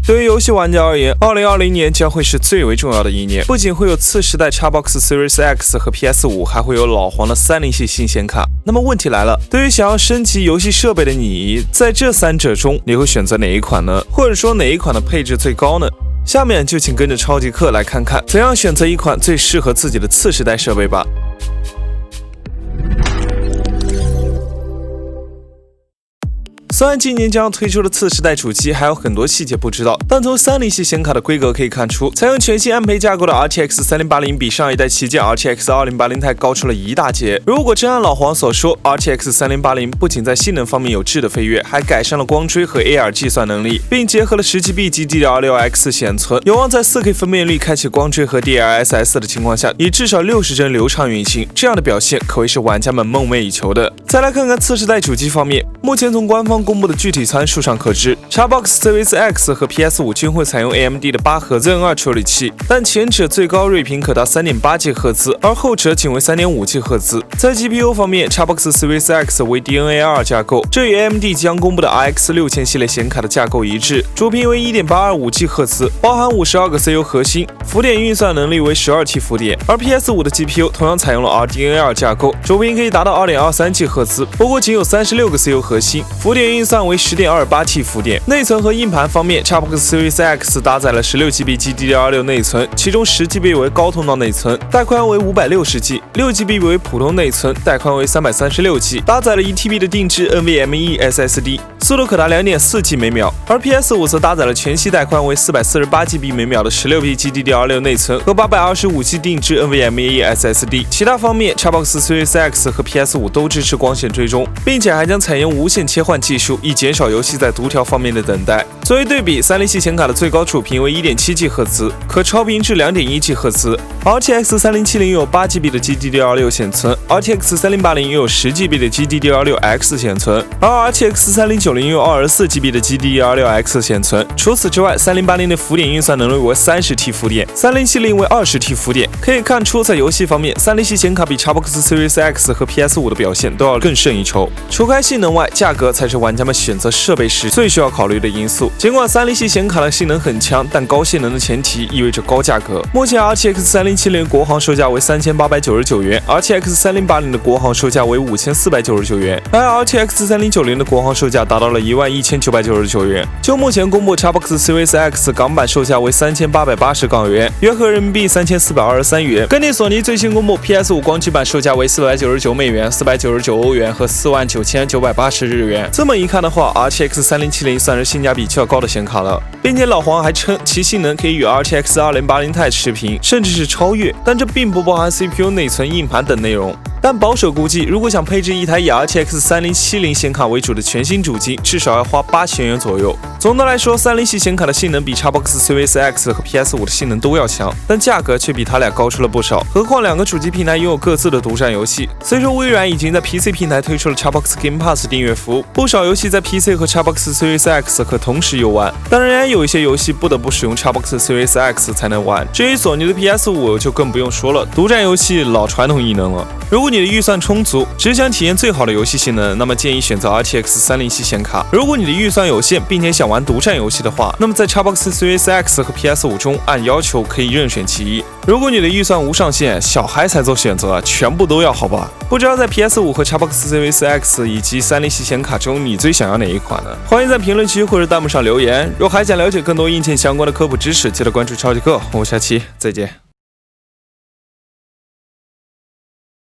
对于游戏玩家而言，2020年将会是最为重要的一年，不仅会有次时代 Xbox Series X 和 PS5，还会有老黄的30系新显卡。那么问题来了，对于想要升级游戏设备的你，在这三者中，你会选择哪一款呢？或者说哪一款的配置最高呢？下面就请跟着超级课来看看怎样选择一款最适合自己的次时代设备吧。虽然今年将要推出的次时代主机还有很多细节不知道，但从30系显卡的规格可以看出，采用全新安培架构的 RTX 3080比上一代旗舰 RTX 2080 Ti 高出了一大截。如果真按老黄所说 ，RTX 3080不仅在性能方面有质的飞跃，还改善了光追和 AR 计算能力，并结合了10GB GDDR6X 显存，有望在 4K 分辨率开启光追和 DLSS 的情况下，以至少60帧流畅运行。这样的表现可谓是玩家们梦寐以求的。再来看看次时代主机方面，目前从官方公布的具体参数上可知 ，Xbox Series X 和 PS5 均会采用 AMD 的8核 Zen 2处理器，但前者最高睿频可达 3.8G 赫兹，而后者仅为 3.5G 赫兹。在 GPU 方面 ，Xbox Series X 为 DNA2 架构，这与 AMD 即将公布的 RX 6000系列显卡的架构一致，主频为 1.825G 赫兹，包含52个 CPU 核心，浮点运算能力为 12T 浮点。而 PS5 的 GPU 同样采用了 RDNA2 架构，主频可以达到 2.23G 赫兹，不过仅有36个 CPU 核心，浮点运算为 10.28T 浮点。内存和硬盘方面 ，Xbox Series X 搭载了 16GB GDDR6 内存，其中10GB 为高通道内存，带宽为 560G，6GB 为普通内存，带宽为 336G， 搭载了 1TB 的定制 NVMe SSD， 速度可达 2.4G 每秒。而 PS5 则搭载了全系带宽为 448GB 每秒的 16B GDDR6 内存和 825G 定制 NVMe SSD。其他方面 ，Xbox Series X 和 PS5 都支持光线追踪，并且还将采用无线切换技术，以减少游戏在读条方面的等待。作为对比，30系显卡的最高主频为 1.7G 赫兹，可超频至 2.1G 赫兹。RTX 3070拥有 8GB 的 GDDR6 显存 ，RTX 3080拥有 10GB 的 GDDR6X 显存，而 RTX 3090拥有 24GB 的 GDDR6X 显存。除此之外，3080的浮点运算能力为 30T 浮点，3070为 20T 浮点。可以看出，在游戏方面，30系显卡比 Xbox Series X 和 PS5 的表现都要更胜一筹。除开性能外，价格才是玩家们选择设备时最需要考虑的因素。尽管30系显卡的性能很强，但高性能的前提意味着高价格。目前 RTX 3070国行售价为3899元 ，RTX 3080的国行售价为5499元，而 RTX 3090的国行售价达到了11999元。就目前公布 ，Xbox Series X 港版售价为3880港元，约合人民币3423元。根据索尼最新公布 ，PS5 光驱版售价为499美元、499欧元和49980日元。这么一看的话 ，RTX 3070算是性价比较高的显卡了，并且老黄还称其性能可以与 RTX 2080 Ti 持平，甚至是超越。但这并不包含 CPU、内存、硬盘等内容。但保守估计，如果想配置一台以 RTX 3070显卡为主的全新主机，至少要花8000元左右。总的来说，30系显卡的性能比 Xbox Series X 和 PS5 的性能都要强，但价格却比它俩高出了不少。何况两个主机平台拥有各自的独占游戏。虽说微软已经在 PC 平台推出了 Xbox Game Pass 订阅服务，不少游戏在 PC 和 Xbox Series X 可同时游玩，但仍然有一些游戏不得不使用 Xbox Series X 才能玩。至于索尼的 PS5 就更不用说了，独占游戏老传统异能了。如果你的预算充足，只想体验最好的游戏性能，那么建议选择 RTX 30系显卡。如果你的预算有限，并且想玩独占游戏的话，那么在 Xbox Series X 和 PS5 中按要求可以任选其一。如果你的预算无上限，小孩才做选择，全部都要好吧？不知道在 PS5 和 Xbox Series X 以及30系显卡中，你最想要哪一款呢？欢迎在评论区或者弹幕上留言。若还想了解更多硬件相关的科普知识，记得关注超级课。我们下期再见。